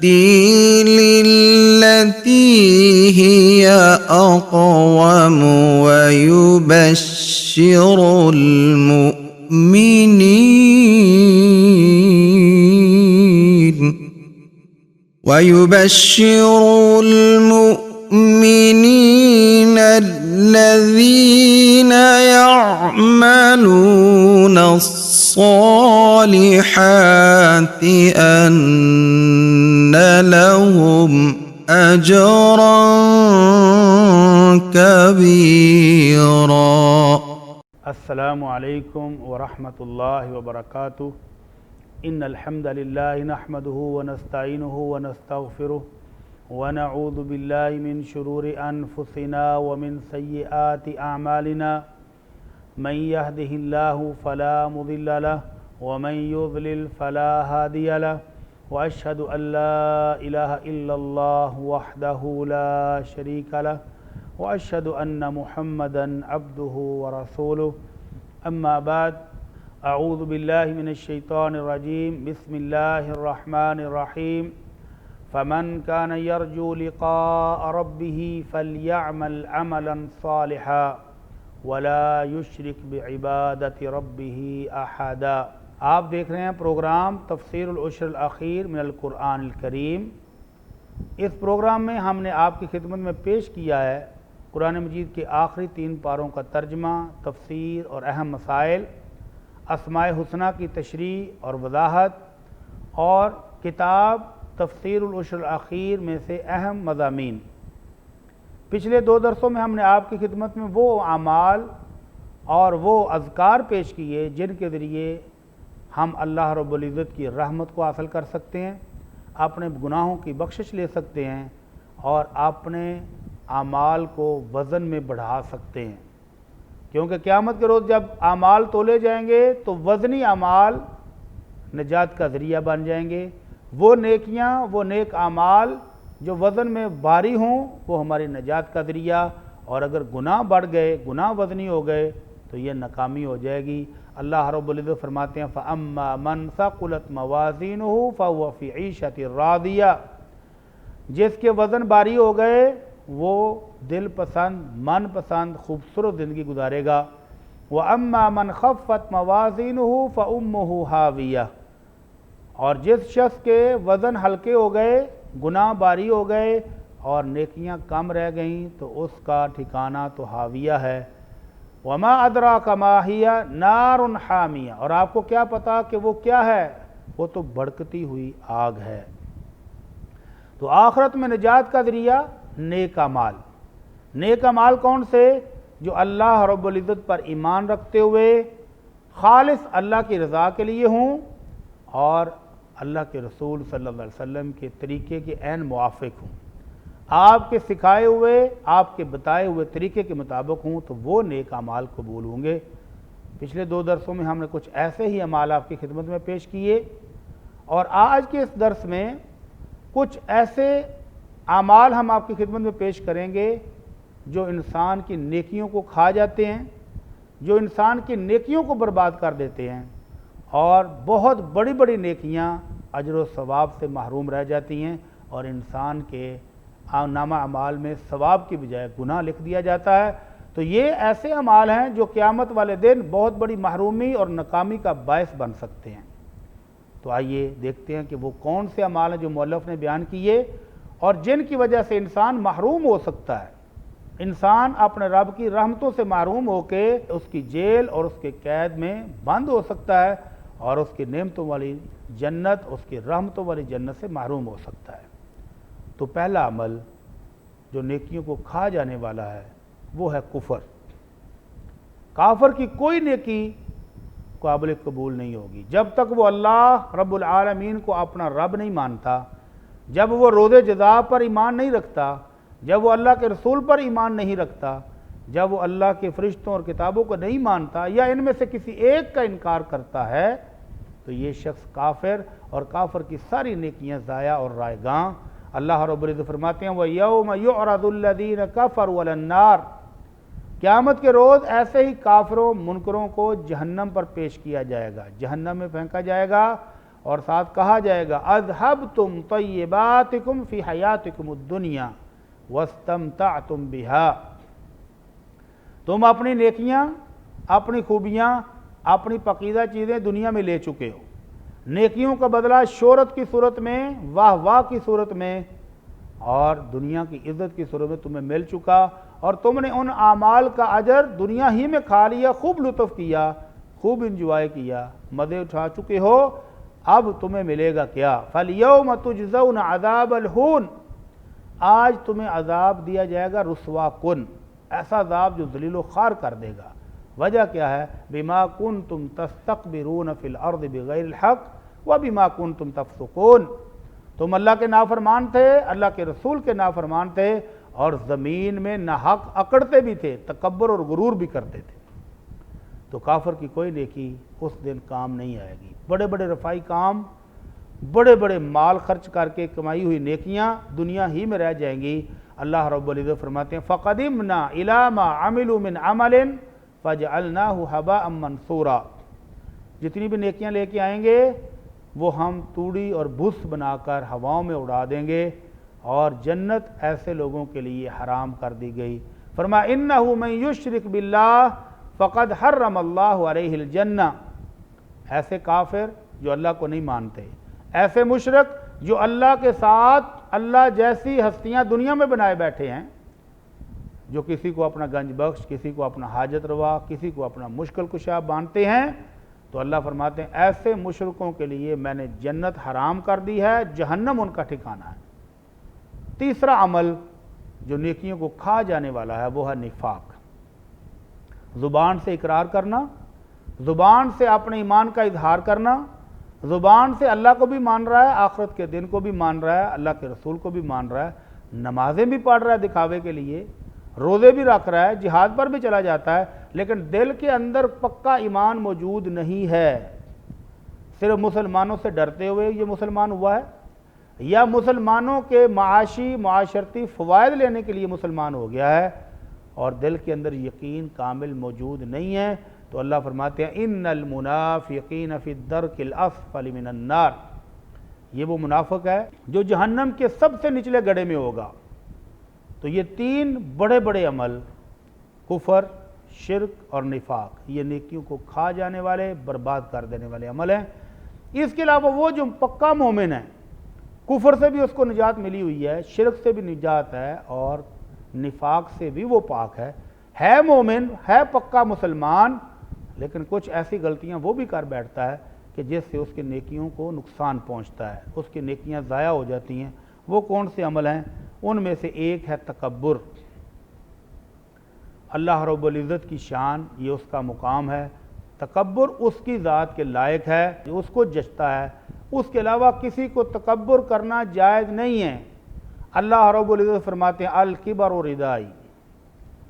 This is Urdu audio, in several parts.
للتي هي أقوم ويبشر المؤمنين الذين يعملون الصالحات أن لهم أجرا كبيرا. السلام علیکم ورحمۃ اللہ وبرکاتہ. ان الحمد للہ نحمده ونستعینه ونستغفره ونعوذ باللہ من شرور انفسنا ومن سیئات اعمالنا من يهده الله فلا مضل له ومن يضلل فلا هادي له واشهد ان لا اله الا الله وحده لا شريك له واشهد ان محمدا عبده ورسوله. اما بعد، اعوذ باللہ من الشیطان الرجیم. بسم اللہ الرحمن الرحیم. فمن كان يرجو لقاء ربه فليعمل عملا صالحا ولا يشرك بعبادة ربه احدا. آپ دیکھ رہے ہیں پروگرام تفسیر العشر الاخیر من القرآن الکریم. اس پروگرام میں ہم نے آپ کی خدمت میں پیش کیا ہے قرآن مجید کے آخری 3 پاروں کا ترجمہ، تفسیر اور اہم مسائل، اسماء حسنہ کی تشریح اور وضاحت، اور کتاب تفسیر العشر الاخیر میں سے اہم مضامین. پچھلے 2 درسوں میں ہم نے آپ کی خدمت میں وہ اعمال اور وہ اذکار پیش کیے جن کے ذریعے ہم اللہ رب العزت کی رحمت کو حاصل کر سکتے ہیں، اپنے گناہوں کی بخشش لے سکتے ہیں اور اپنے اعمال کو وزن میں بڑھا سکتے ہیں. کیونکہ قیامت کے روز جب اعمال تولے جائیں گے تو وزنی اعمال نجات کا ذریعہ بن جائیں گے. وہ نیکیاں، وہ نیک اعمال جو وزن میں بھاری ہوں وہ ہماری نجات کا ذریعہ، اور اگر گناہ بڑھ گئے، گناہ وزنی ہو گئے تو یہ ناکامی ہو جائے گی. اللہ رب العزت فرماتے ہیں فَأَمَّا مَنْ ثَقُلَتْ مَوَازِينُهُ فَهُوَ فِي عِيشَةٍ رَاضِيَةٍ. جس کے وزن بھاری ہو گئے وہ دل پسند، من پسند، خوبصورت زندگی گزارے گا. وَأَمَّا مَنْ خَفَّتْ مَوَازِينُهُ فَأُمُّهُ هَاوِيَةٌ. اور جس شخص کے وزن ہلکے ہو گئے، گناہ باری ہو گئے اور نیکیاں کم رہ گئیں تو اس کا ٹھکانہ تو حاویہ ہے. وَمَا أَدْرَاكَ مَا هِيَ نَارٌ حَامِيَةٌ. اور آپ کو کیا پتا کہ وہ کیا ہے؟ وہ تو بھڑکتی ہوئی آگ ہے. تو آخرت میں نجات کا ذریعہ نیک اعمال. نیک اعمال کون سے؟ جو اللہ رب العزت پر ایمان رکھتے ہوئے خالص اللہ کی رضا کے لیے ہوں اور اللہ کے رسول صلی اللہ علیہ وسلم کے طریقے کے عین موافق ہوں، آپ کے سکھائے ہوئے، آپ کے بتائے ہوئے طریقے کے مطابق ہوں، تو وہ نیک اعمال قبول ہوں گے. پچھلے 2 درسوں میں ہم نے کچھ ایسے ہی اعمال آپ کی خدمت میں پیش کیے، اور آج کے اس درس میں کچھ ایسے اعمال ہم آپ کی خدمت میں پیش کریں گے جو انسان کی نیکیوں کو کھا جاتے ہیں، جو انسان کی نیکیوں کو برباد کر دیتے ہیں، اور بہت بڑی بڑی نیکیاں اجر و ثواب سے محروم رہ جاتی ہیں، اور انسان کے نامہ اعمال میں ثواب کی بجائے گناہ لکھ دیا جاتا ہے. تو یہ ایسے اعمال ہیں جو قیامت والے دن بہت بڑی محرومی اور ناکامی کا باعث بن سکتے ہیں. تو آئیے دیکھتے ہیں کہ وہ کون سے اعمال ہیں جو مؤلف نے بیان کیے اور جن کی وجہ سے انسان محروم ہو سکتا ہے. انسان اپنے رب کی رحمتوں سے محروم ہو کے اس کی جیل اور اس کے قید میں بند ہو سکتا ہے، اور اس کی نعمتوں والی جنت، اس کی رحمتوں والی جنت سے محروم ہو سکتا ہے. تو پہلا عمل جو نیکیوں کو کھا جانے والا ہے وہ ہے کفر. کافر کی کوئی نیکی قابل قبول نہیں ہوگی جب تک وہ اللہ رب العالمین کو اپنا رب نہیں مانتا، جب وہ روز جزا پر ایمان نہیں رکھتا، جب وہ اللہ کے رسول پر ایمان نہیں رکھتا، جب وہ اللہ کے فرشتوں اور کتابوں کو نہیں مانتا یا ان میں سے کسی ایک کا انکار کرتا ہے، تو یہ شخص کافر، اور کافر کی ساری نیکیاں ضائع اور رائے گاں. اللہ رب العزت فرماتے ہیں وَيَوْمَ يُعْرَضُ الَّذِينَ كَفَرُوا عَلَى النَّارِ. قیامت کے روز ایسے ہی کافروں، منکروں کو جہنم پر پیش کیا جائے گا، جہنم میں پھینکا جائے گا، اور ساتھ کہا جائے گا اذھبتم طیباتکم فی حیاتکم الدنیا واستمتعتم بہا، تم اپنی نیکیاں، اپنی خوبیاں، اپنی پاکیزہ چیزیں دنیا میں لے چکے ہو، نیکیوں کا بدلہ شہرت کی صورت میں، واہ واہ کی صورت میں، اور دنیا کی عزت کی صورت میں تمہیں مل چکا، اور تم نے ان اعمال کا اجر دنیا ہی میں کھا لیا، خوب لطف کیا، خوب انجوائے کیا، مزے اٹھا چکے ہو، اب تمہیں ملے گا کیا؟ فَالْيَوْمَ تُجْزَوْنَ عَذَابَ الْهُونِ، آج تمہیں عذاب دیا جائے گا رسوا کن، ایسا عذاب جو ذلیل و خوار کر دے گا۔ وجہ کیا ہے؟ بِمَا كُنْتُمْ تَسْتَكْبِرُونَ فِي الْأَرْضِ بِغَيْرِ الْحَقِّ وَبِمَا كُنْتُمْ تَفْسُقُونَ، تم اللہ کے نافرمان تھے، اللہ کے رسول کے نافرمان تھے، اور زمین میں ناحق اکڑتے بھی تھے، تکبر اور غرور بھی کرتے تھے۔ تو کافر کی کوئی نیکی اس دن کام نہیں آئے گی، بڑے بڑے رفائی کام، بڑے بڑے مال خرچ کر کے کمائی ہوئی نیکیاں دنیا ہی میں رہ جائیں گی۔ اللہ رب العزت فرماتے ہیں فَقَدِمْنَا إِلَى مَا عَمِلُوا مِنْ عَمَلٍ فَجْعَلْنَاهُ هَبَاءً مَنْثُورًا، جتنی بھی نیکیاں لے کے آئیں گے وہ ہم توڑی اور بھس بنا کر ہواؤں میں اڑا دیں گے، اور جنت ایسے لوگوں کے لیے حرام کر دی گئی۔ فرمایا إِنَّهُ مَن يُشْرِكْ بِاللَّهِ فقد حرم اللہ علیہ الجنہ، ایسے کافر جو اللہ کو نہیں مانتے، ایسے مشرک جو اللہ کے ساتھ اللہ جیسی ہستیاں دنیا میں بنائے بیٹھے ہیں، جو کسی کو اپنا گنج بخش، کسی کو اپنا حاجت روا، کسی کو اپنا مشکل کشا مانتے ہیں، تو اللہ فرماتے ہیں ایسے مشرکوں کے لیے میں نے جنت حرام کر دی ہے، جہنم ان کا ٹھکانہ ہے۔ تیسرا عمل جو نیکیوں کو کھا جانے والا ہے وہ ہے نفاق، زبان سے اقرار کرنا، زبان سے اپنے ایمان کا اظہار کرنا، زبان سے اللہ کو بھی مان رہا ہے، آخرت کے دن کو بھی مان رہا ہے، اللہ کے رسول کو بھی مان رہا ہے، نمازیں بھی پڑھ رہا ہے دکھاوے کے لیے، روزے بھی رکھ رہا ہے، جہاد پر بھی چلا جاتا ہے، لیکن دل کے اندر پکا ایمان موجود نہیں ہے، صرف مسلمانوں سے ڈرتے ہوئے یہ مسلمان ہوا ہے، یا مسلمانوں کے معاشی معاشرتی فوائد لینے کے لیے مسلمان ہو گیا ہے، اور دل کے اندر یقین کامل موجود نہیں ہے، تو اللہ فرماتے ہیں ان المنافقین فی الدرک الاسفل من النار، یہ وہ منافق ہے جو جہنم کے سب سے نچلے گڑھے میں ہوگا۔ تو یہ تین بڑے بڑے عمل، کفر، شرک اور نفاق، یہ نیکیوں کو کھا جانے والے، برباد کر دینے والے عمل ہیں۔ اس کے علاوہ وہ جو پکا مومن ہے، کفر سے بھی اس کو نجات ملی ہوئی ہے، شرک سے بھی نجات ہے، اور نفاق سے بھی وہ پاک ہے مومن، ہے پکا مسلمان، لیکن کچھ ایسی غلطیاں وہ بھی کر بیٹھتا ہے کہ جس سے اس کے نیکیوں کو نقصان پہنچتا ہے، اس کی نیکیاں ضائع ہو جاتی ہیں۔ وہ کون سے عمل ہیں؟ ان میں سے ایک ہے تکبر۔ اللہ رب العزت کی شان، یہ اس کا مقام ہے، تکبر اس کی ذات کے لائق ہے، جو اس کو جچتا ہے، اس کے علاوہ کسی کو تکبر کرنا جائز نہیں ہے۔ اللہ رب العزت فرماتے ہیں الکبر ردائی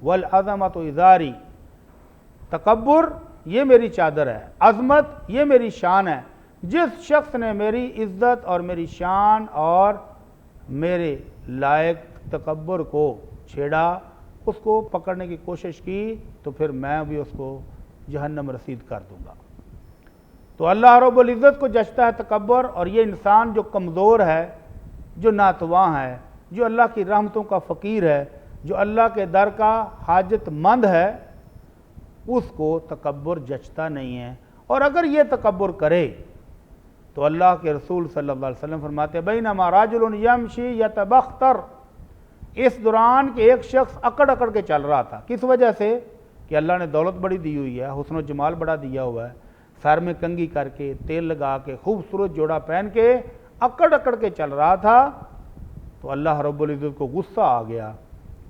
والعظمت ازاری، تکبر یہ میری چادر ہے، عظمت یہ میری شان ہے، جس شخص نے میری عزت اور میری شان اور میرے لائق تکبر کو چھیڑا، اس کو پکڑنے کی کوشش کی، تو پھر میں بھی اس کو جہنم رسید کر دوں گا۔ تو اللہ رب العزت کو جچتا ہے تکبر، اور یہ انسان جو کمزور ہے، جو ناتواں ہے، جو اللہ کی رحمتوں کا فقیر ہے، جو اللہ کے در کا حاجت مند ہے، اس کو تکبر جچتا نہیں ہے۔ اور اگر یہ تکبر کرے تو اللہ کے رسول صلی اللہ علیہ وسلم فرماتے ہیں بینما رجل یمشی یتبختر، اس دوران کہ ایک شخص اکڑ اکڑ کے چل رہا تھا، کس وجہ سے؟ کہ اللہ نے دولت بڑی دی ہوئی ہے، حسن و جمال بڑا دیا ہوا ہے، سر میں کنگھی کر کے، تیل لگا کے، خوبصورت جوڑا پہن کے اکڑ اکڑ کے چل رہا تھا، تو اللہ رب العزت کو غصہ آ گیا،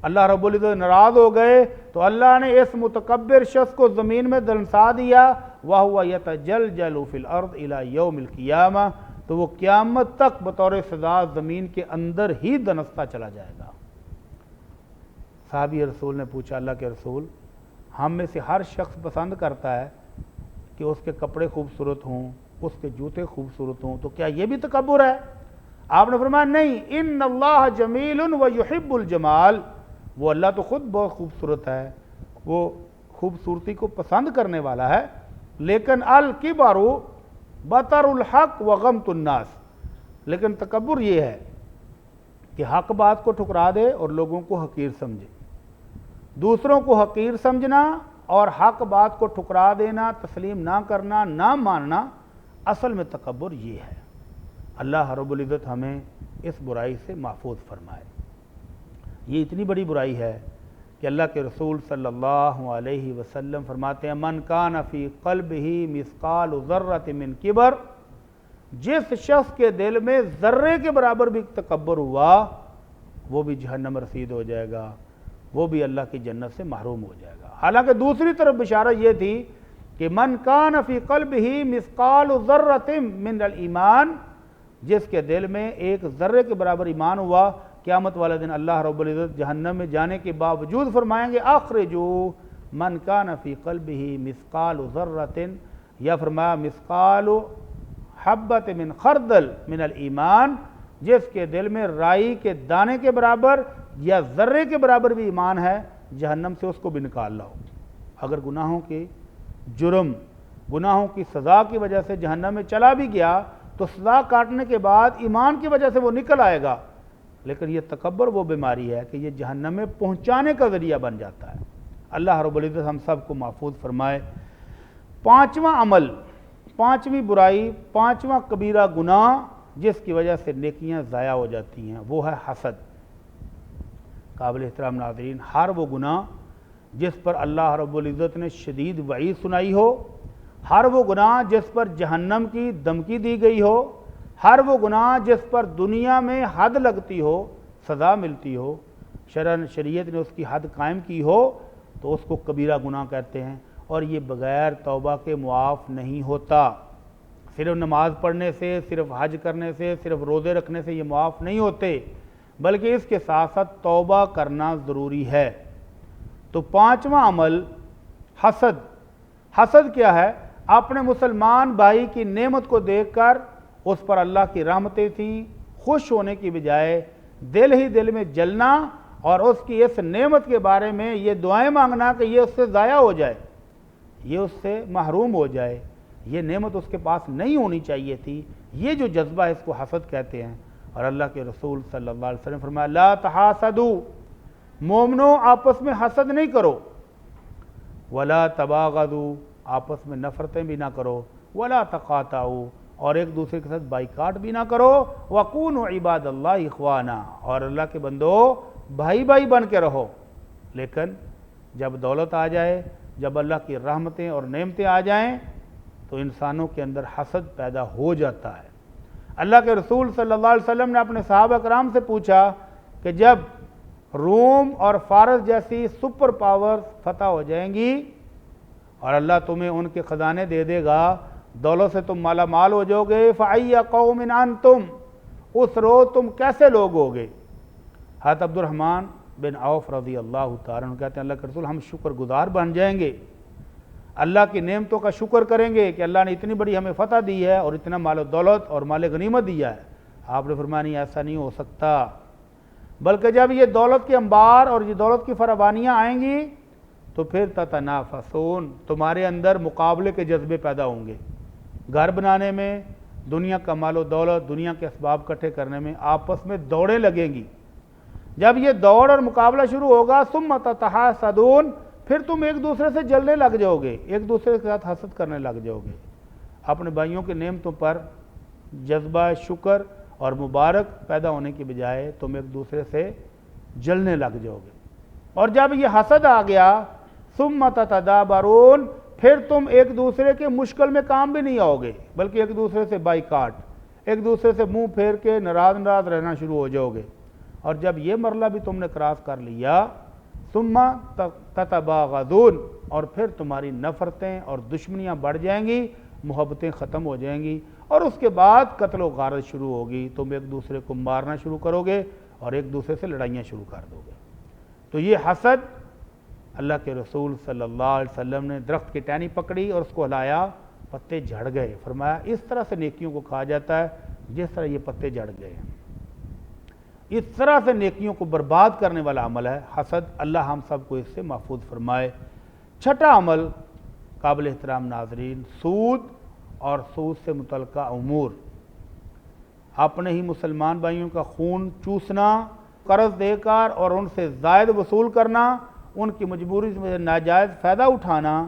اللہ رب العزت ناراض ہو گئے، تو اللہ نے اس متکبر شخص کو زمین میں دنسا دیا، وَهُوَ يَتَجَلْجَلُ فِي الْأَرْضِ إِلَى يَوْمِ الْقِيَامَةِ، تو وہ قیامت تک بطور سزا زمین کے اندر ہی دنستا چلا جائے گا۔ صحابی رسول نے پوچھا اللہ کے رسول، ہم میں سے ہر شخص پسند کرتا ہے کہ اس کے کپڑے خوبصورت ہوں، اس کے جوتے خوبصورت ہوں، تو کیا یہ بھی تکبر ہے؟ آپ نے فرمایا نہیں، ان اللہ جمیل ویحب الجمال، وہ اللہ تو خود بہت خوبصورت ہے، وہ خوبصورتی کو پسند کرنے والا ہے، لیکن الکبر بطر الحق وغمت الناس، لیکن تکبر یہ ہے کہ حق بات کو ٹھکرا دے اور لوگوں کو حقیر سمجھے۔ دوسروں کو حقیر سمجھنا اور حق بات کو ٹھکرا دینا، تسلیم نہ کرنا، نہ ماننا، اصل میں تکبر یہ ہے۔ اللہ رب العزت ہمیں اس برائی سے محفوظ فرمائے۔ یہ اتنی بڑی برائی ہے کہ اللہ کے رسول صلی اللہ علیہ وسلم فرماتے ہیں من کان فی قلبہ مثقال ذرۃ من کبر، جس شخص کے دل میں ذرے کے برابر بھی تکبر ہوا وہ بھی جہنم رسید ہو جائے گا، وہ بھی اللہ کی جنت سے محروم ہو جائے گا۔ حالانکہ دوسری طرف بشارت یہ تھی کہ من کان فی قلبہ مثقال ذرۃ من الایمان، جس کے دل میں ایک ذرے کے برابر ایمان ہوا، قیامت والے دن اللہ رب العزت جہنم میں جانے کے باوجود فرمائیں گے اخرجو من کان فی قلبہ مثقال ذرۃ، یا فرمایا مثقال حبۃ من خردل من الایمان، جس کے دل میں رائی کے دانے کے برابر یا ذرے کے برابر بھی ایمان ہے، جہنم سے اس کو بھی نکال لاؤ۔ اگر گناہوں کے جرم، گناہوں کی سزا کی وجہ سے جہنم میں چلا بھی گیا تو سزا کاٹنے کے بعد ایمان کی وجہ سے وہ نکل آئے گا، لیکن یہ تکبر وہ بیماری ہے کہ یہ جہنم میں پہنچانے کا ذریعہ بن جاتا ہے۔ اللہ رب العزت ہم سب کو محفوظ فرمائے۔ پانچواں عمل، پانچویں برائی، پانچواں کبیرہ گناہ جس کی وجہ سے نیکیاں ضائع ہو جاتی ہیں، وہ ہے حسد۔ قابل احترام ناظرین، ہر وہ گناہ جس پر اللہ رب العزت نے شدید وعید سنائی ہو، ہر وہ گناہ جس پر جہنم کی دھمکی دی گئی ہو، ہر وہ گناہ جس پر دنیا میں حد لگتی ہو، سزا ملتی ہو، شریعت نے اس کی حد قائم کی ہو، تو اس کو کبیرہ گناہ کہتے ہیں، اور یہ بغیر توبہ کے معاف نہیں ہوتا۔ صرف نماز پڑھنے سے، صرف حج کرنے سے، صرف روزے رکھنے سے یہ معاف نہیں ہوتے، بلکہ اس کے ساتھ ساتھ توبہ کرنا ضروری ہے۔ تو پانچواں عمل حسد۔ حسد کیا ہے؟ اپنے مسلمان بھائی کی نعمت کو دیکھ کر اس پر اللہ کی رحمتیں تھیں، خوش ہونے کی بجائے دل ہی دل میں جلنا اور اس کی اس نعمت کے بارے میں یہ دعائیں مانگنا کہ یہ اس سے ضائع ہو جائے، یہ اس سے محروم ہو جائے، یہ نعمت اس کے پاس نہیں ہونی چاہیے تھی۔ یہ جو جذبہ ہے اس کو حسد کہتے ہیں۔ اور اللہ کے رسول صلی اللہ علیہ وسلم فرمایا لا تحاسدوا، مومنو آپس میں حسد نہیں کرو، ولا تباغضوا، آپس میں نفرتیں بھی نہ کرو، ولا تقاطعوا، اور ایک دوسرے کے ساتھ بائیکاٹ بھی نہ کرو، وَقُونُوا عِبَادَ اللَّهِ اِخْوَانًا، اور اللہ کے بندو بھائی بھائی بن کے رہو۔ لیکن جب دولت آ جائے، جب اللہ کی رحمتیں اور نعمتیں آ جائیں تو انسانوں کے اندر حسد پیدا ہو جاتا ہے۔ اللہ کے رسول صلی اللہ علیہ وسلم نے اپنے صحابہ کرام سے پوچھا کہ جب روم اور فارس جیسی سپر پاور فتح ہو جائیں گی اور اللہ تمہیں ان کے خزانے دے دے گا، دولت سے تم مالا مال ہو جاؤ گے، فَأَيَّ قَوْمٍ أَنْتُمْ، اس روز تم کیسے لوگ ہوگے؟ حضرت عبد الرحمن بن عوف رضی اللہ تعالیٰ عنہ کہتے ہیں اللہ کے رسول ہم شکر گزار بن جائیں گے، اللہ کی نعمتوں کا شکر کریں گے کہ اللہ نے اتنی بڑی ہمیں فتح دی ہے اور اتنا مال و دولت اور مال غنیمت دیا ہے۔ آپ نے فرمایا نہیں، ایسا نہیں ہو سکتا، بلکہ جب یہ دولت کے انبار اور یہ دولت کی فراوانیاں آئیں گی تو پھر تتنافسون، تمہارے اندر مقابلے کے جذبے پیدا ہوں گے، گھر بنانے میں، دنیا کا مال و دولت، دنیا کے اسباب اکٹھے کرنے میں آپس میں دوڑیں لگیں گی۔ جب یہ دوڑ اور مقابلہ شروع ہوگا ثم تتحاسدون، پھر تم ایک دوسرے سے جلنے لگ جاؤ گے، ایک دوسرے کے ساتھ حسد کرنے لگ جاؤ گے۔ اپنے بھائیوں کی نعمتوں پر جذبہ شکر اور مبارک پیدا ہونے کی بجائے تم ایک دوسرے سے جلنے لگ جاؤ گے۔ اور جب یہ حسد آ گیا ثم تتدابرون، پھر تم ایک دوسرے کے مشکل میں کام بھی نہیں آؤ گے، بلکہ ایک دوسرے سے بائیکاٹ، ایک دوسرے سے منہ پھیر کے ناراض ناراض رہنا شروع ہو جاؤ گے۔ اور جب یہ مرحلہ بھی تم نے کراس کر لیا ثم تتباغضون، اور پھر تمہاری نفرتیں اور دشمنیاں بڑھ جائیں گی، محبتیں ختم ہو جائیں گی، اور اس کے بعد قتل و غارت شروع ہوگی، تم ایک دوسرے کو مارنا شروع کرو گے اور ایک دوسرے سے لڑائیاں شروع کر دو گے۔ تو یہ حسد، اللہ کے رسول صلی اللہ علیہ وسلم نے درخت کی ٹہنی پکڑی اور اس کو ہلایا، پتے جھڑ گئے، فرمایا اس طرح سے نیکیوں کو کھا جاتا ہے جس طرح یہ پتے جھڑ گئے ہیں۔ اس طرح سے نیکیوں کو برباد کرنے والا عمل ہے حسد، اللہ ہم سب کو اس سے محفوظ فرمائے۔ چھٹا عمل قابل احترام ناظرین، سود اور سود سے متعلقہ امور، اپنے ہی مسلمان بھائیوں کا خون چوسنا، قرض دے کر اور ان سے زائد وصول کرنا، ان کی مجبوری سے ناجائز فائدہ اٹھانا،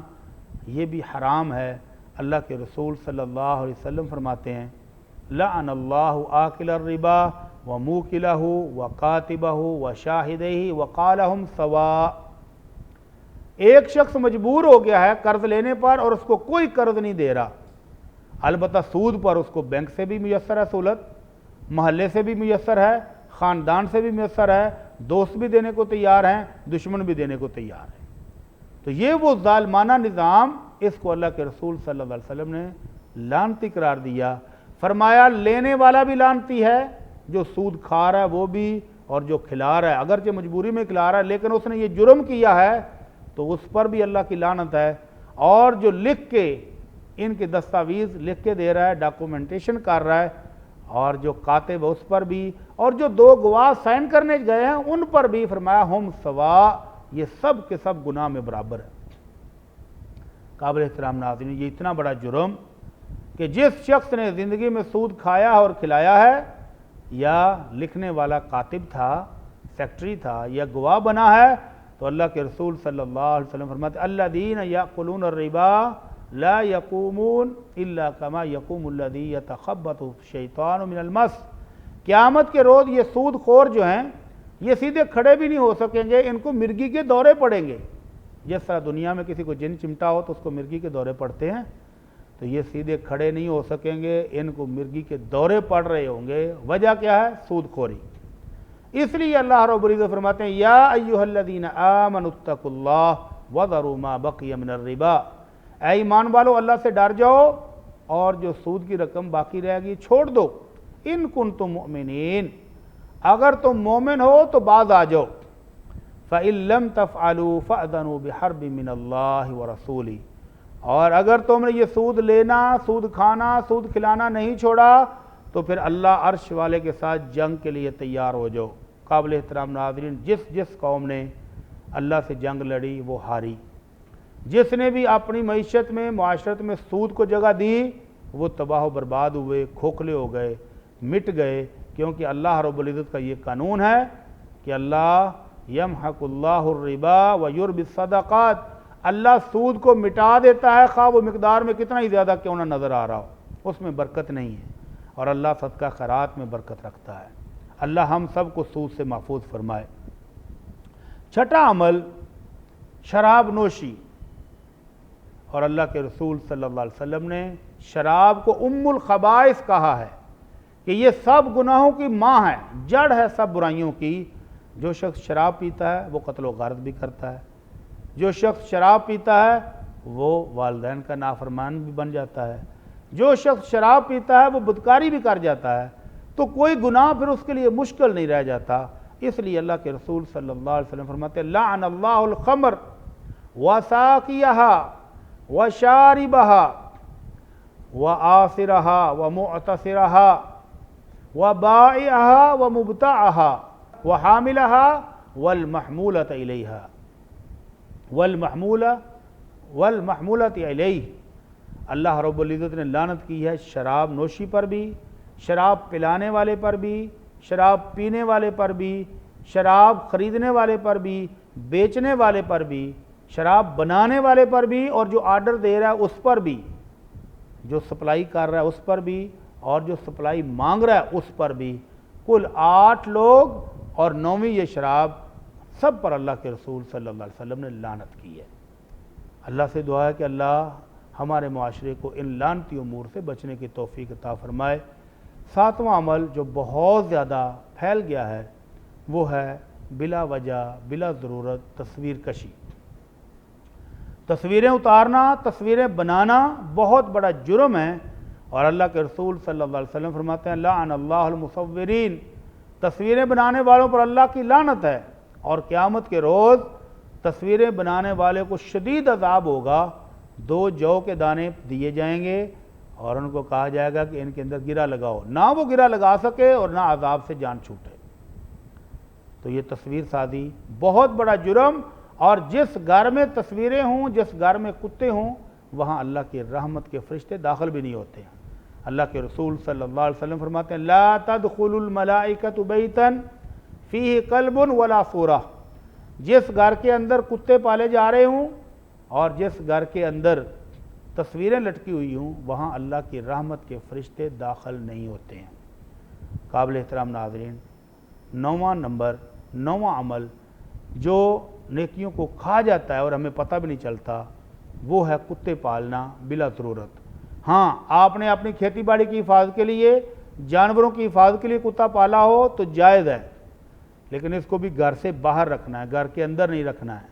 یہ بھی حرام ہے۔ اللہ کے رسول صلی اللہ علیہ وسلم فرماتے ہیں لعن اللہ آکل الربا وموکلہ وکاتبہ وشاہدہ وقالہم سواء۔ ایک شخص مجبور ہو گیا ہے قرض لینے پر اور اس کو کوئی قرض نہیں دے رہا، البتہ سود پر اس کو بینک سے بھی میسر ہے سہولت، محلے سے بھی میسر ہے، خاندان سے بھی میسر ہے، دوست بھی دینے کو تیار ہیں، دشمن بھی دینے کو تیار ہیں۔ تو یہ وہ ظالمانہ نظام، اس کو اللہ کے رسول صلی اللہ علیہ وسلم نے لعنتی قرار دیا۔ فرمایا لینے والا بھی لعنتی ہے، جو سود کھا رہا ہے وہ بھی، اور جو کھلا رہا ہے اگرچہ مجبوری میں کھلا رہا ہے لیکن اس نے یہ جرم کیا ہے تو اس پر بھی اللہ کی لعنت ہے۔ اور جو لکھ کے ان کے دستاویز لکھ کے دے رہا ہے، ڈاکومنٹیشن کر رہا ہے، اور جو کاتب اس پر بھی، اور جو دو گواہ سائن کرنے گئے ہیں ان پر بھی، فرمایا ہم سوا، یہ سب کے سب گناہ میں برابر ہے۔ قابل احترام ناظرین، یہ اتنا بڑا جرم کہ جس شخص نے زندگی میں سود کھایا اور کھلایا ہے، یا لکھنے والا کاتب تھا، سیکٹری تھا، یا گواہ بنا ہے، تو اللہ کے رسول صلی اللہ علیہ وسلم فرماتے الذین یأکلون الربا لا یقومون الا کما یقوم الذی یتخبطہ الشیطان من المس۔ قیامت کے روز یہ سود خور جو ہیں یہ سیدھے کھڑے بھی نہیں ہو سکیں گے، ان کو مرگی کے دورے پڑیں گے۔ جس طرح دنیا میں کسی کو جن چمٹا ہو تو اس کو مرگی کے دورے پڑتے ہیں، تو یہ سیدھے کھڑے نہیں ہو سکیں گے، ان کو مرگی کے دورے پڑ رہے ہوں گے۔ وجہ کیا ہے؟ سود خوری۔ اس لیے اللہ رب العزت فرماتے ہیں یا ایھا الذین آمنوا اتقوا اللہ وذروا ما بقی من الربا، اے ایمان والو اللہ سے ڈر جاؤ اور جو سود کی رقم باقی رہ گئی چھوڑ دو، ان کنتم مؤمنین، اگر تم مومن ہو تو باز آ جاؤ، فَإِن لَمْ تَفْعَلُوا فَأْذَنُوا بِحَرْبٍ مِّنَ اللَّهِ وَرَسُولِهِ، اور اگر تم نے یہ سود لینا، سود کھانا، سود کھلانا نہیں چھوڑا تو پھر اللہ عرش والے کے ساتھ جنگ کے لیے تیار ہو جاؤ۔ قابل احترام ناظرین، جس قوم نے اللہ سے جنگ لڑی وہ ہاری، جس نے بھی اپنی معیشت میں، معاشرت میں سود کو جگہ دی وہ تباہ و برباد ہوئے، کھوکھلے ہو گئے، مٹ گئے، کیونکہ اللہ رب العزت کا یہ قانون ہے کہ اللہ یمحق اللہ الربا ویربی الصدقات، اللہ سود کو مٹا دیتا ہے، خواہ وہ مقدار میں کتنا ہی زیادہ کیوں نہ نظر آ رہا ہو، اس میں برکت نہیں ہے، اور اللہ صدقہ خیرات میں برکت رکھتا ہے۔ اللہ ہم سب کو سود سے محفوظ فرمائے۔ چھٹا عمل شراب نوشی، اور اللہ کے رسول صلی اللہ علیہ وسلم نے شراب کو ام الخبائث کہا ہے کہ یہ سب گناہوں کی ماں ہے، جڑ ہے سب برائیوں کی۔ جو شخص شراب پیتا ہے وہ قتل و غارت بھی کرتا ہے، جو شخص شراب پیتا ہے وہ والدین کا نافرمان بھی بن جاتا ہے، جو شخص شراب پیتا ہے وہ بدکاری بھی کر جاتا ہے، تو کوئی گناہ پھر اس کے لیے مشکل نہیں رہ جاتا۔ اس لیے اللہ کے رسول صلی اللہ علیہ وسلم فرماتے ہیں لعن اللہ الخمر وساقیہا وشاربہا وآصرہا ومعتصرہا وبائعہا ومبتعہا وحاملہا والمحمولۃ الیہا والمحمولۃ الیہ۔ اللہ رب العزت نے لعنت کی ہے شراب نوشی پر بھی، شراب پلانے والے پر بھی، شراب پینے والے پر بھی، شراب خریدنے والے پر بھی، بیچنے والے پر بھی، شراب بنانے والے پر بھی، اور جو آرڈر دے رہا ہے اس پر بھی، جو سپلائی کر رہا ہے اس پر بھی، اور جو سپلائی مانگ رہا ہے اس پر بھی۔ کل 8 لوگ اور 9ویں یہ شراب، سب پر اللہ کے رسول صلی اللہ علیہ وسلم نے لعنت کی ہے۔ اللہ سے دعا ہے کہ اللہ ہمارے معاشرے کو ان لعنتی امور سے بچنے کی توفیق عطا فرمائے۔ 7واں عمل جو بہت زیادہ پھیل گیا ہے وہ ہے بلا وجہ، بلا ضرورت تصویر کشی۔ تصویریں اتارنا، تصویریں بنانا بہت بڑا جرم ہے، اور اللہ کے رسول صلی اللہ علیہ وسلم فرماتے ہیں لعن اللہ المصورین، تصویریں بنانے والوں پر اللہ کی لعنت ہے، اور قیامت کے روز تصویریں بنانے والے کو شدید عذاب ہوگا۔ 2 جو کے دانے دیے جائیں گے اور ان کو کہا جائے گا کہ ان کے اندر گرہ لگاؤ، نہ وہ گرہ لگا سکے اور نہ عذاب سے جان چھوٹے۔ تو یہ تصویر سازی بہت بڑا جرم، اور جس گھر میں تصویریں ہوں، جس گھر میں کتے ہوں، وہاں اللہ کی رحمت کے فرشتے داخل بھی نہیں ہوتے ہیں۔ اللہ کے رسول صلی اللہ علیہ وسلم فرماتے ہیں لا تدخل الملائکۃ بیتا فیہ کلب ولا صورہ، جس گھر کے اندر کتے پالے جا رہے ہوں اور جس گھر کے اندر تصویریں لٹکی ہوئی ہوں، وہاں اللہ کی رحمت کے فرشتے داخل نہیں ہوتے ہیں۔ قابل احترام ناظرین، 9واں عمل جو نیکیوں کو کھا جاتا ہے اور ہمیں پتہ بھی نہیں چلتا، وہ ہے کتے پالنا بلا ضرورت۔ ہاں، آپ نے اپنی کھیتی باڑی کی حفاظت کے لیے، جانوروں کی حفاظت کے لیے کتا پالا ہو تو جائز ہے، لیکن اس کو بھی گھر سے باہر رکھنا ہے، گھر کے اندر نہیں رکھنا ہے۔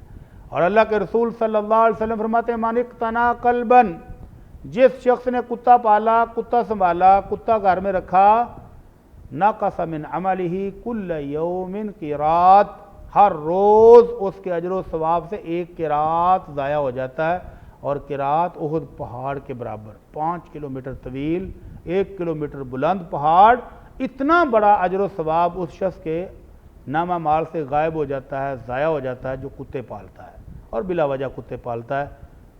اور اللہ کے رسول صلی اللہ علیہ وسلم فرماتے ہیں من اقتنى کلبا، جس شخص نے کتا پالا، کتا سنبھالا، کتا گھر میں رکھا، نقص من عملہ کل یوم قیراط، ہر روز اس کے اجر و ثواب سے 1 قیراط ضائع ہو جاتا ہے، اور قیراط احد پہاڑ کے برابر، 5 کلومیٹر طویل، 1 کلومیٹر بلند پہاڑ، اتنا بڑا اجر و ثواب اس شخص کے نامہ مال سے غائب ہو جاتا ہے، ضائع ہو جاتا ہے جو کتے پالتا ہے اور بلا وجہ کتے پالتا ہے۔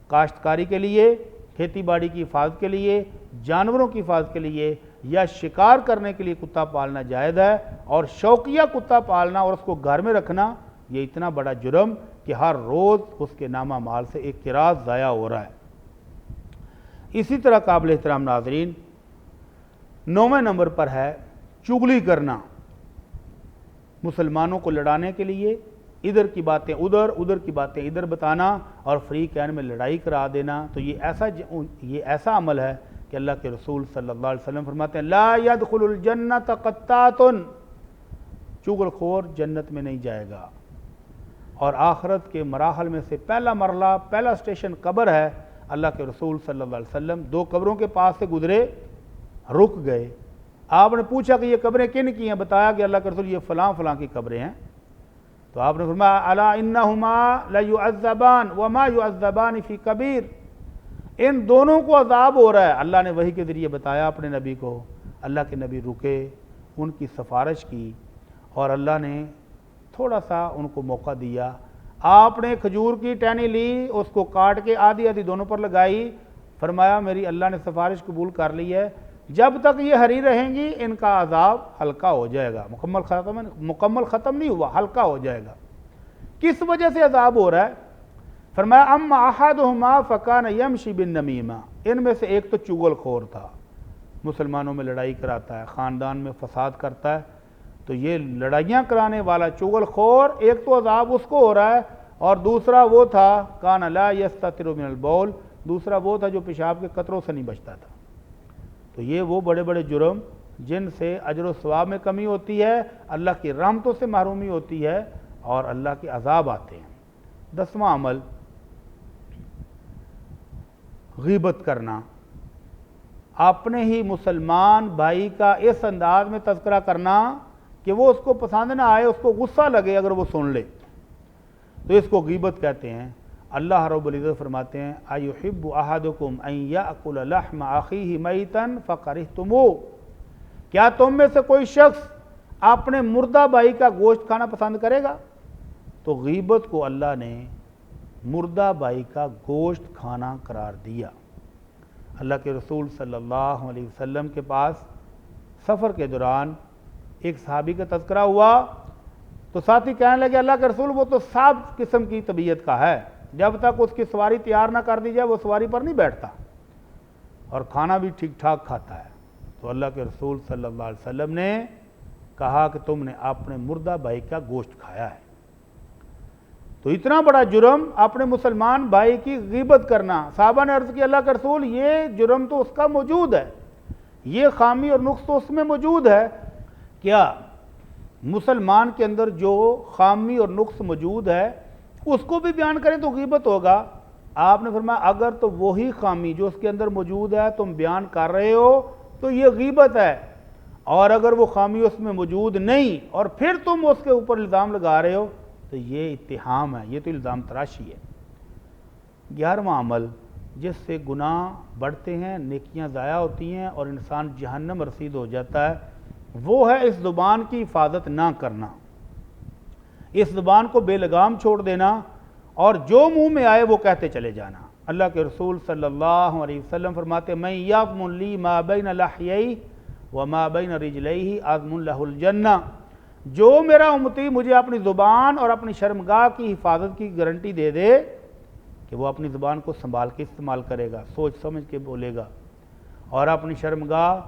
کاشتکاری کے لیے، کھیتی باڑی کی حفاظت کے لیے، جانوروں کی حفاظت کے لیے یا شکار کرنے کے لیے کتا پالنا جائز ہے، اور شوقیہ کتا پالنا اور اس کو گھر میں رکھنا یہ اتنا بڑا جرم کہ ہر روز اس کے نامہ مال سے 1 قیراط ضائع ہو رہا ہے۔ اسی طرح قابل احترام ناظرین، 9ویں نمبر پر ہے چغلی کرنا، مسلمانوں کو لڑانے کے لیے ادھر کی باتیں ادھر، ادھر کی باتیں ادھر بتانا اور فری کین میں لڑائی کرا دینا، تو یہ ایسا عمل ہے کہ اللہ کے رسول صلی اللہ علیہ وسلم فرماتے ہیں لا يدخل الجنت قطات، چغل خور جنت میں نہیں جائے گا۔ اور آخرت کے مراحل میں سے پہلا مرحلہ، پہلا سٹیشن قبر ہے۔ اللہ کے رسول صلی اللہ علیہ وسلم 2 قبروں کے پاس سے گزرے، رک گئے، آپ نے پوچھا کہ یہ قبریں کن کی ہیں؟ بتایا کہ اللہ کے رسول یہ فلاں فلاں کی قبریں ہیں۔ تو آپ نے فرمایا الا انہما لیعذبان وما یعذبان فی کبیر، ان دونوں کو عذاب ہو رہا ہے۔ اللہ نے وحی کے ذریعے بتایا اپنے نبی کو، اللہ کے نبی رکے، ان کی سفارش کی، اور اللہ نے تھوڑا سا ان کو موقع دیا۔ آپ نے کھجور کی ٹہنی لی، اس کو کاٹ کے آدھی آدھی دونوں پر لگائی، فرمایا میری اللہ نے سفارش قبول کر لی ہے، جب تک یہ ہری رہیں گی ان کا عذاب ہلکا ہو جائے گا، مکمل ختم نہیں ہوا، ہلکا ہو جائے گا۔ کس وجہ سے عذاب ہو رہا ہے؟ فرمایا اما احدہما فکان یمشی بالنمیمہ، ان میں سے ایک تو چغل خور تھا، مسلمانوں میں لڑائی کراتا ہے، خاندان میں فساد کرتا ہے، تو یہ لڑائیاں کرانے والا چغل خور، ایک تو عذاب اس کو ہو رہا ہے، اور دوسرا وہ تھا کان لا یستتر من البول، دوسرا وہ تھا جو پیشاب کے قطروں سے نہیں بچتا تھا۔ تو یہ وہ بڑے بڑے جرم جن سے اجر و ثواب میں کمی ہوتی ہے، اللہ کی رحمتوں سے محرومی ہوتی ہے اور اللہ کے عذاب آتے ہیں۔ 10واں عمل غیبت کرنا، اپنے ہی مسلمان بھائی کا اس انداز میں تذکرہ کرنا کہ وہ اس کو پسند نہ آئے، اس کو غصہ لگے اگر وہ سن لے، تو اس کو غیبت کہتے ہیں۔ اللہ رب العزت فرماتے ہیں ایحب احدکم ان یاکل لحم اخیہ میتا فکرہتموہ، کیا تم میں سے کوئی شخص اپنے مردہ بھائی کا گوشت کھانا پسند کرے گا؟ تو غیبت کو اللہ نے مردہ بھائی کا گوشت کھانا قرار دیا۔ اللہ کے رسول صلی اللہ علیہ وسلم کے پاس سفر کے دوران ایک صحابی کا تذکرہ ہوا، تو ساتھی کہنے لگے اللہ کے رسول وہ تو صاف قسم کی طبیعت کا ہے، جب تک اس کی سواری تیار نہ کر دی جائے وہ سواری پر نہیں بیٹھتا، اور کھانا بھی ٹھیک ٹھاک کھاتا ہے۔ تو اللہ کے رسول صلی اللہ علیہ وسلم نے کہا کہ تم نے اپنے مردہ بھائی کا گوشت کھایا ہے۔ تو اتنا بڑا جرم اپنے مسلمان بھائی کی غیبت کرنا۔ صحابہ نے عرض کی اللہ کے رسول یہ جرم تو اس کا موجود ہے، یہ خامی اور نقص تو اس میں موجود ہے، کیا مسلمان کے اندر جو خامی اور نقص موجود ہے اس کو بھی بیان کریں تو غیبت ہوگا؟ آپ نے فرمایا اگر تو وہی خامی جو اس کے اندر موجود ہے تم بیان کر رہے ہو تو یہ غیبت ہے، اور اگر وہ خامی اس میں موجود نہیں اور پھر تم اس کے اوپر الزام لگا رہے ہو تو یہ اتہام ہے، یہ تو الزام تراشی ہے۔ 11واں عمل جس سے گناہ بڑھتے ہیں، نیکیاں ضائع ہوتی ہیں اور انسان جہنم رسید ہو جاتا ہے، وہ ہے اس زبان کی حفاظت نہ کرنا، اس زبان کو بے لگام چھوڑ دینا اور جو منہ میں آئے وہ کہتے چلے جانا۔ اللہ کے رسول صلی اللہ علیہ وسلم فرماتے ہیں، میں یضمن لی ما بین لحیی و ما بین رجلیہ اضمن لہ الجنہ، جو میرا امتی مجھے اپنی زبان اور اپنی شرمگاہ کی حفاظت کی گارنٹی دے دے کہ وہ اپنی زبان کو سنبھال کے استعمال کرے گا، سوچ سمجھ کے بولے گا، اور اپنی شرمگاہ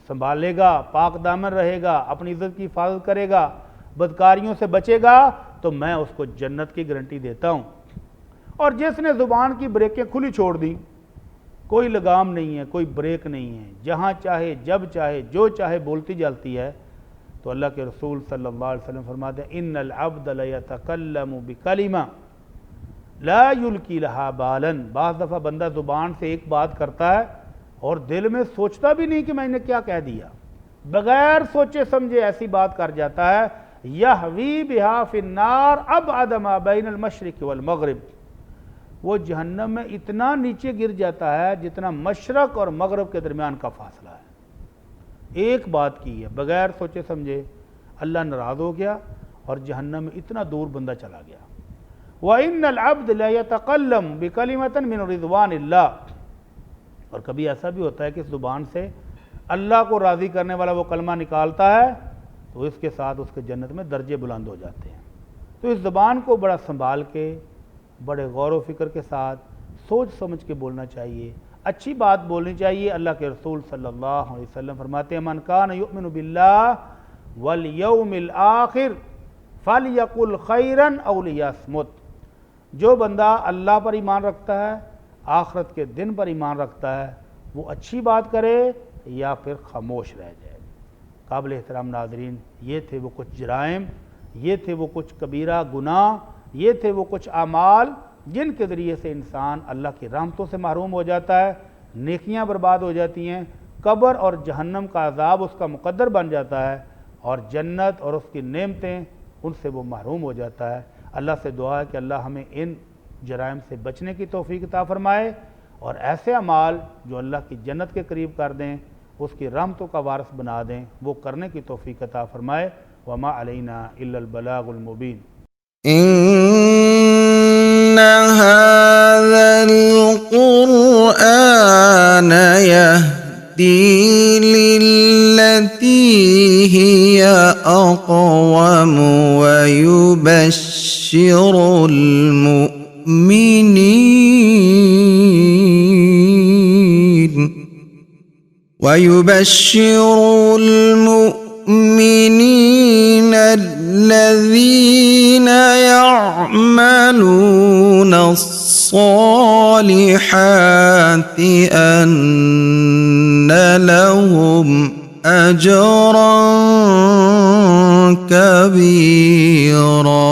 سنبھالے گا، پاک دامن رہے گا، اپنی عزت کی حفاظت کرے گا، بدکاریوں سے بچے گا، تو میں اس کو جنت کی گارنٹی دیتا ہوں۔ اور جس نے زبان کی بریکیں کھلی چھوڑ دیں، کوئی لگام نہیں ہے، کوئی بریک نہیں ہے، جہاں چاہے جب چاہے جو چاہے بولتی جالتی ہے، تو اللہ کے رسول صلی اللہ علیہ وسلم فرماتے ہیں ان العبد لیتکلم بکلمہ لا یلقی لہا بالا، بعض دفعہ بندہ زبان سے ایک بات کرتا ہے اور دل میں سوچتا بھی نہیں کہ میں نے کیا کہہ دیا، بغیر سوچے سمجھے ایسی بات کر جاتا ہے، یہوی بہا فی النار ابعد ما بین المشرق والمغرب، وہ جہنم میں اتنا نیچے گر جاتا ہے جتنا مشرق اور مغرب کے درمیان کا فاصلہ ہے۔ ایک بات کی ہے بغیر سوچے سمجھے، اللہ ناراض ہو گیا اور جہنم میں اتنا دور بندہ چلا گیا۔ وَإِنَّ الْعَبْدَ لَيَتَقَلَّمُ بِكَلِمَةٍ مِّن رِضْوَانِ اللَّهِ، اور کبھی ایسا بھی ہوتا ہے کہ اس زبان سے اللہ کو راضی کرنے والا وہ کلمہ نکالتا ہے تو اس کے ساتھ اس کے جنت میں درجے بلند ہو جاتے ہیں۔ تو اس زبان کو بڑا سنبھال کے، بڑے غور و فکر کے ساتھ سوچ سمجھ کے بولنا چاہیے، اچھی بات بولنی چاہیے۔ اللہ کے رسول صلی اللہ علیہ وسلم فرماتے ہیں من کان یؤمن باللہ والیوم الآخر فلیقل خیرا او لیصمت، جو بندہ اللہ پر ایمان رکھتا ہے، آخرت کے دن پر ایمان رکھتا ہے، وہ اچھی بات کرے یا پھر خاموش رہ جائے۔ قابل احترام ناظرین، یہ تھے وہ کچھ جرائم، یہ تھے وہ کچھ کبیرہ گناہ، یہ تھے وہ کچھ اعمال جن کے ذریعے سے انسان اللہ کی رحمتوں سے محروم ہو جاتا ہے، نیکیاں برباد ہو جاتی ہیں، قبر اور جہنم کا عذاب اس کا مقدر بن جاتا ہے، اور جنت اور اس کی نعمتیں ان سے وہ محروم ہو جاتا ہے۔ اللہ سے دعا ہے کہ اللہ ہمیں ان جرائم سے بچنے کی توفیق عطا فرمائے، اور ایسے اعمال جو اللہ کی جنت کے قریب کر دیں، اس کی رحمتوں کا وارث بنا دیں، وہ کرنے کی توفیق عطا فرمائے۔ وما علینا الا البلاغ المبین۔ إن هذا القرآن يهدي للتي هي أقوم ويبشر المؤمنين الذين يعملون الصالحات أن لهم أجرا كبيرا۔